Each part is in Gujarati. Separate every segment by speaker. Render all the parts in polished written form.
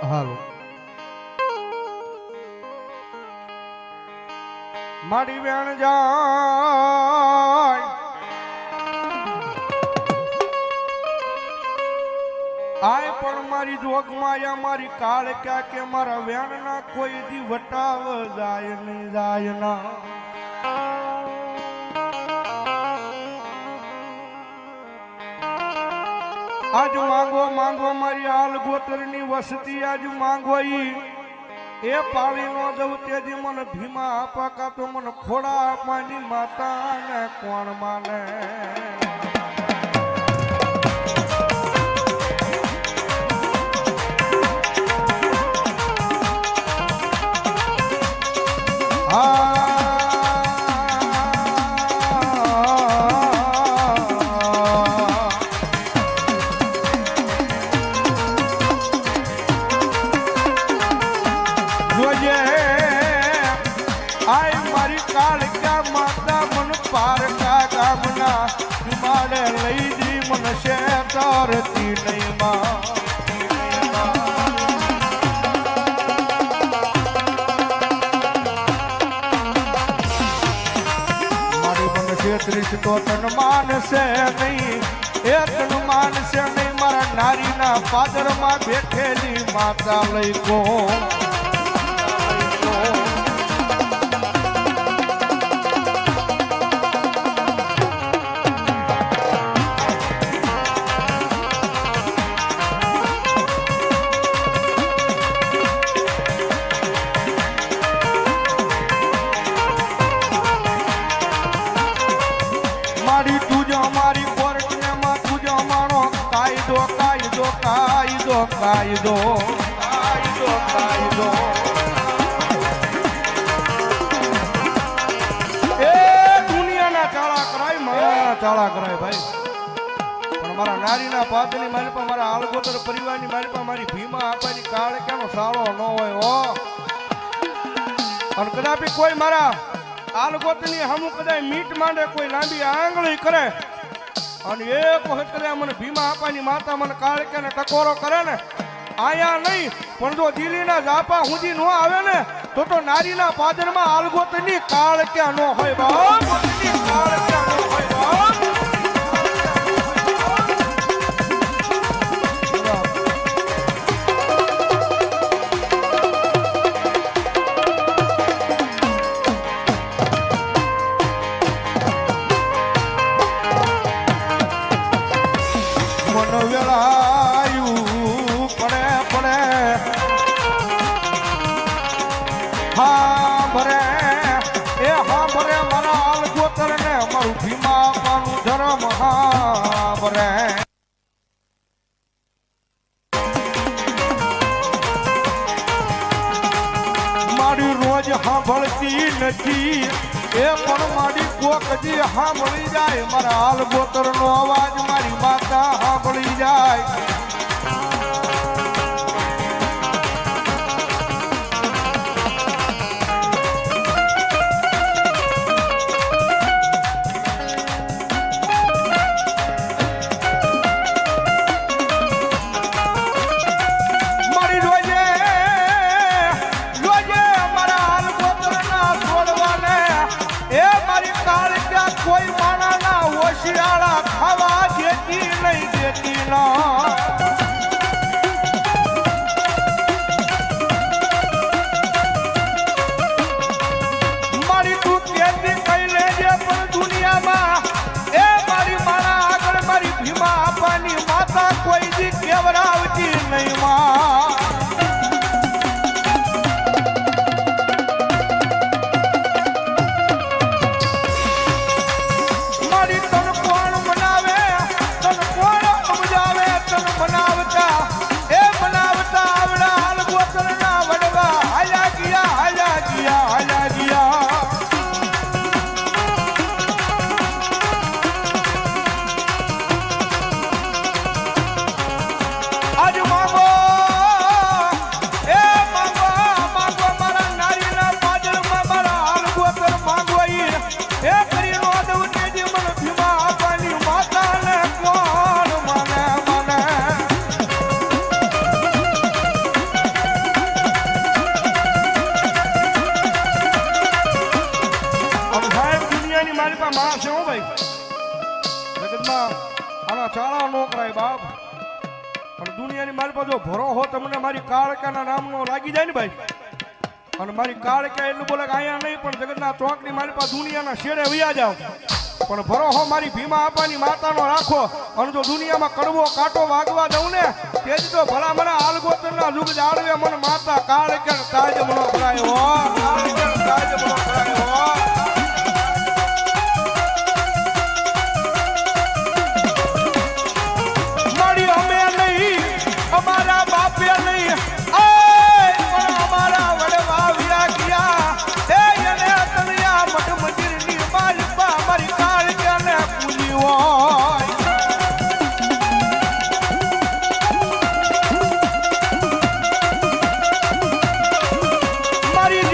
Speaker 1: હાલો મારી વેણ જાય આય પણ મારી જોગ માયા મારી કાળ ક્યાં કે મારા વેણ ના કોઈ દી વટાવ જાય નહીં જાય ના આજ માંગો માંગો મારી હાલ ગોતરની વસતી આજ માંગો ઈ એ પાળી નો દઉં તેજી મને ભીમા આપા કા તો મને ખોડા આપવાની માતા ને કોણ માને લઈ દી મનશે તારતી નહીં માં મારી મનશે ત્રીસ તો તન માનશે નહીં એ તન માનશે નહીં મારા નારીના પાદરમાં બેઠેલી માતા લઈ કો કાયદો કાયદો કાયદો એ દુનિયાના ચાળા કરાય મારા ચાળા કરાય ભાઈ પણ મારા નારીના પાદની મારી પાસે મારા આલગોતર પરિવારની મારી પાસે મારી ભીમા આપવાની કાળ કેનો સારો ન હોય હો અને કદાપી કોઈ મારા આલગોતની હમું કદાચ મીટ માંડે કોઈ લાંબી આંગળી કરે અને એક વખત કદાચ મને ભીમા આપવાની માતા મને કાળ કે ટકોરો કરે ને આયા નહીં પણ જો દિલ્હીના જાપા સુધી ન આવે ને તો નારીના પાદરમાં આલગોતની કાળ ક્યાં ન હોય બાપ કાળ ક્યાં ન હોય બાપ મારી રોજ સાંભળતી નથી એ પણ મારી કોકજી સાંભળી જાય મારા હાલ ગોતર નો અવાજ મારી માતા સાંભળી જાય કોઈ માણાના હોશિયાળા ખાવા દેતી નહીં દેતી ના મારી તું કેતી કઈ લેજે પણ દુનિયામાં એ મારી માણા આગળ મારી ભીમા આપવાની માતા કોઈ દી કેવરાવતી નહીં માં માં આના ચાળા નો કરાય બાપ. અને દુનિયાની મારી પાસે જો ભરો હો તમને મારી કાળકાના નામનો લાગી જાય ને ભાઈ, અને મારી કાળકા એટલું બોલે કે અહીંયા નહીં પણ જગતના ચોકની મારી પાસે દુનિયાના શેડે વયા જાવ, પણ ભરો હો મારી ભીમા આપાની માતાનો રાખો. અને જો દુનિયામાં કડવો કાંટો વાગવા દઉં ને તેથી તો ભલા મને આલગોતરના જુગ જાળવે મને માતા કાળકા તાજ મનો ભરાય હો, કાળકા તાજ મનો ભરાય હો. અમારા બાપે નહીં પણ અમારા વડવા વ્યા ગયા એને તળિયા મઠ મંદિરની માલિકા મારી કાળકાને પૂજી હોય. મારી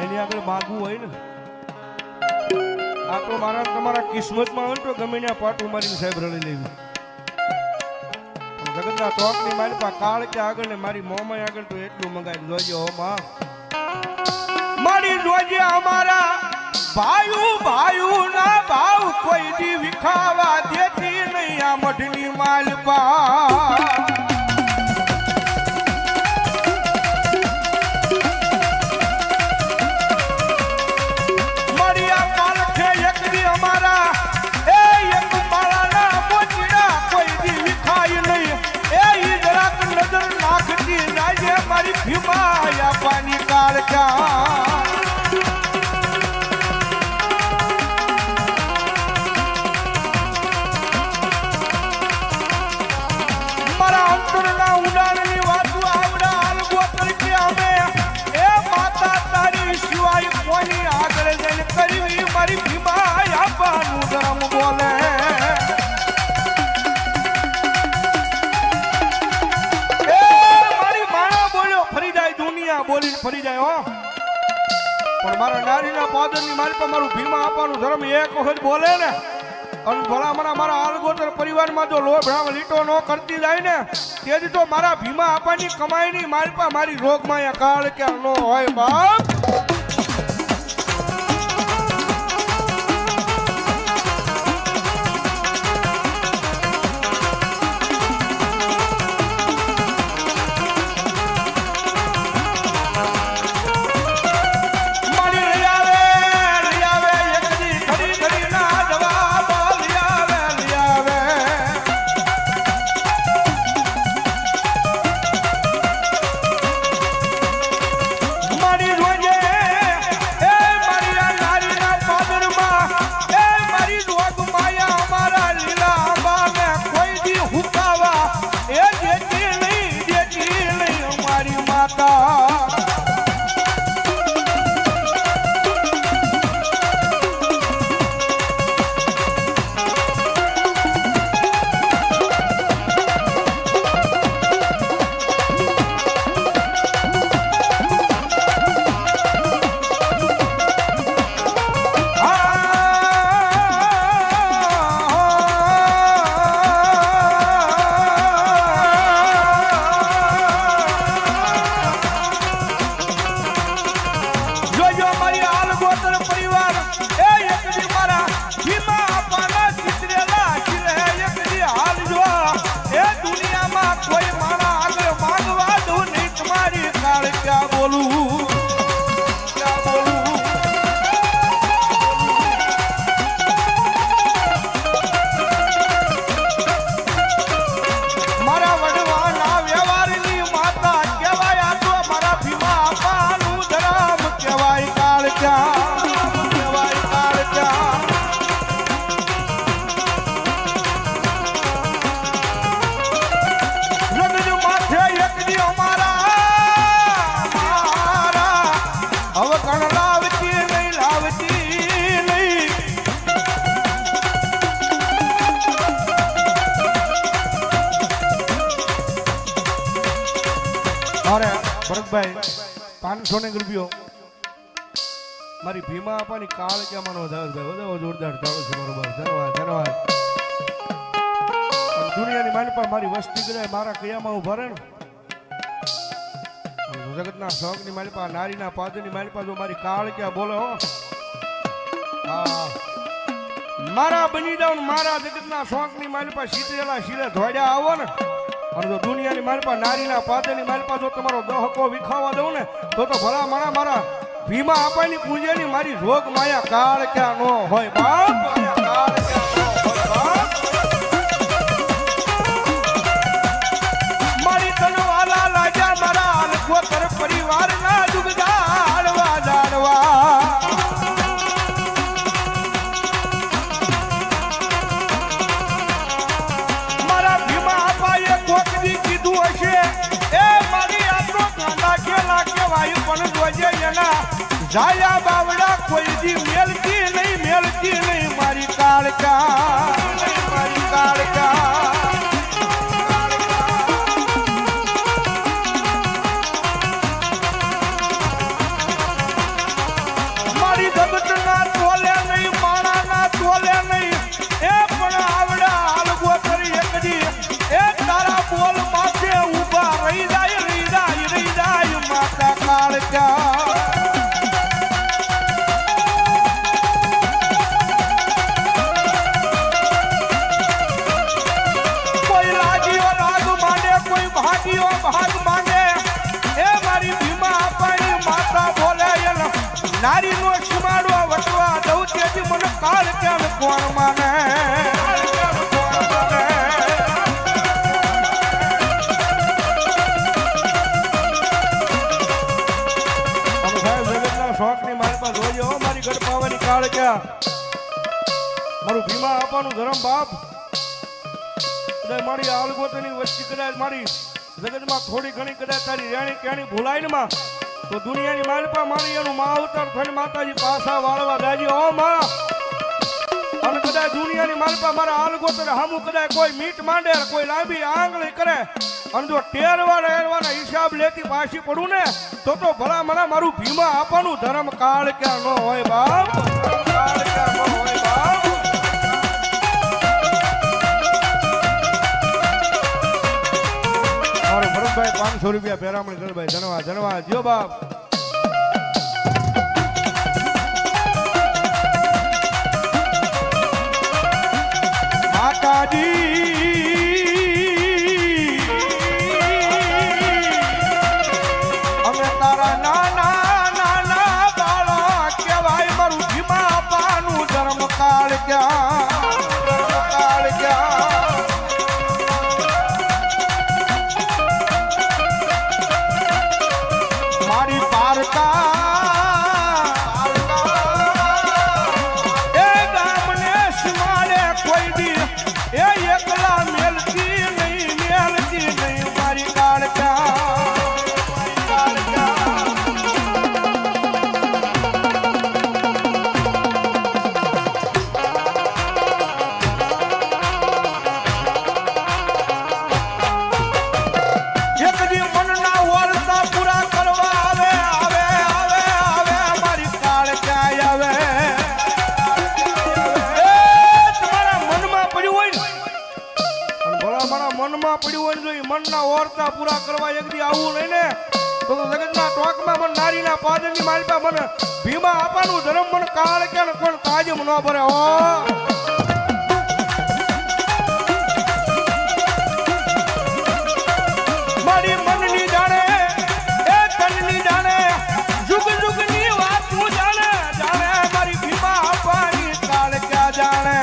Speaker 1: એની આગળ માગવું હોય ને આ તો મારા તમારા કિસ્મતમાં હોય તો ગમે ત્યાં પાટું મારીને સાહેબ રડી લેવી. જગતના ચોકની મારી પાસે કાળ કે આગળ ને મારી મોમાઈ આગળ તો એટલું મંગાવી જોજો હો માં મારી જોજે અમારા ભાયુ ના ભાવ કોઈ દી વિખાવા દેતી નહીં આ મઢની માલપા. મારી ભીમા પાણી કાળકા મારા અંતરના ઉડાણની વાતો આવડા આલગો તરીકે અમે એ માતા તારી સિવાય કોની આગળ જઈને કરવી મારી ભીમા આપવાનું ધર્મ બોલે. બોલીને ફરી જાય હો પણ મારા નારીના પાદરની મારી પર મારું ભીમા આપવાનું ધર્મ એક વખત બોલે ને અને ભલામણા મારા આલગોતર પરિવારમાં જો લોભ રામ લીટો ન કરતી જાય ને તેથી તો મારા ભીમા આપવાની કમાઈની મારી પર મારી રોગમાં કાળ કે ન હોય બાપ. મારી રોજ ભરતભાઈ 500 ને રૂપિયો મારી ભીમા આપવાની કાળ કે માનો ધવલભાઈ વધાવો જોરદાર ચાલુ છે બરોબર ધન્યવાદ ધન્યવાદ દુનિયાની માલિપા મારી વસ્તી કદાય મારા કયામાં ઉભા રહે ને જગતના શોખની માલિપા નારીના પાદની માલિપા જો મારી કાળ કે બોલે હો હા મારા બની જાવ ને મારા જગતના શોખની માલિપા શીતળેલા શીરે ધોડ્યા આવો ને અને જો દુનિયાની માલિપા નારીના પાદની માલિપા જો તમારો દહકો વિખાવા દઉં ને તો ભલા મારા ભીમા આપાની પૂજ્યની મારી રોગ માયા કાળ ક્યાં નો હોય બાપ કાળ ક્યાં નો હોય બાપ મારી તનવાલા લાજા મારા અલગોતર પરિવારના જુગદાડવા દાડવા મારા ભીમા આપાએ કોકડી કીધું હશે એ મારી આટલો કાંડા કેલા કેવાય પણ જોજે એના જાયા બાવડા કોઈ દી મેલતી નહીં મારી કાળકા મારી કાળકા મારી જગતના તોલે નહીં માણાના તોલે નહીં એ પણ આવડા હાલગો કરી એકડી એ તારા બોલ માથે ઊભા રહી જાય માતા કાળકા ભાગ માંગે એ મારી ભીમા આપાની માતા બોલે નારી નો શિમાડો વટવા દઉં તેથી મને કાળ કેમ કોણ માને શોખની મારી પાસે જોજો મારી ગઢપાવાની કાળ ક્યાં મારું ભીમા આપાનું ધરમ બાપ કદાચ મારી આલગોતની વચ્ચે કદાચ મારી જગતમાં થોડી ઘણી કદાચ તારી રેણી કેણી ભૂલાય ને માં તો દુનિયાની માલપા મારી એનું માવતર થઈને માતાજી પાછા વાળવા દાજી ઓ માં અને કદાચ દુનિયાની માલપા મારા આલગોતર હામું કદાચ કોઈ મીટ માંડે કોઈ લાંબી આંગળી કરે અને જો ટેરવાના હિસાબ લેતી પાછી પડું ને તો ભલા મને મારું ભીમા આપવાનું ધર્મ કાળ ક્યાં ન હોય બાપ કાળ ક્યાં ન હોય બાપ ભરતભાઈ 500 રૂપિયા પેરામણ કરભાઈ ધન્યવાદ ધન્યવાદ જો બાપ માતાજી અમે તારા નાના બાળા કહેવાય મારું ભીમા આપવાનું ધર્મ કાળ ક્યાં કાળ ક્યાં મારી પારકા એ ગામને સિમાડે કોઈ દી એ એકલા મેલતી નહીં મારી કાળકા મનમાં પડ્યું હોય જો મનના ઓરતા પૂરા કરવા એક દી આવું નહીં ને તો જગતના ટોકમાં મને નારીના પાદરની માલિપા મને ભીમા આપવાનું ધર્મ મને કાળ કે કોણ તાજમ ન ભરે હો મારી મનની જાણે એ તનની જાણે જુગ જુગની વાત તું જાણે મારી ભીમા આપવાની કાળ ક્યાં જાણે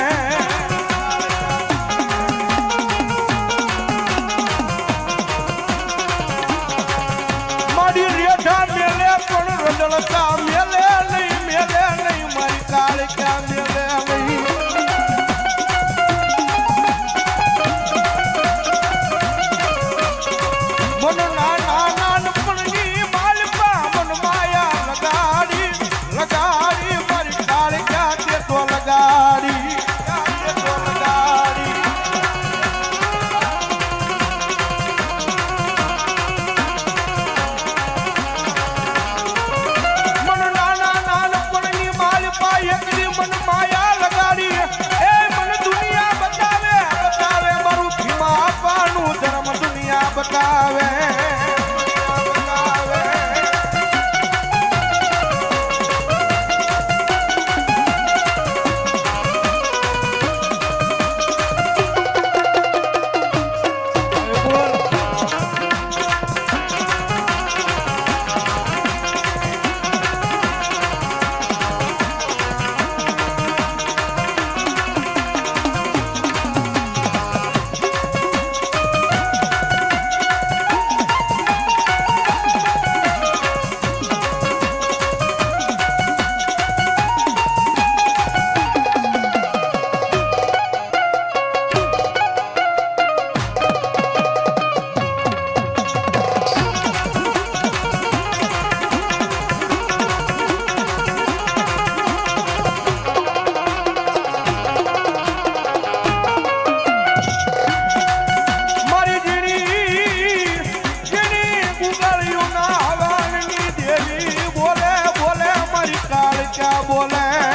Speaker 1: રજળતા મેલે નહીં મારી કાળ ક્યાં મેલે નહીં મન નાનપણની માલપા મન માયા લગાડી મારી કાળ ક્યાં તે તો લગાડી મન માયા લગાડી એ મન દુનિયા બતાવે બતાવે મારું ભીમા આપવાનું ધર્મ દુનિયા બતાવે બોલે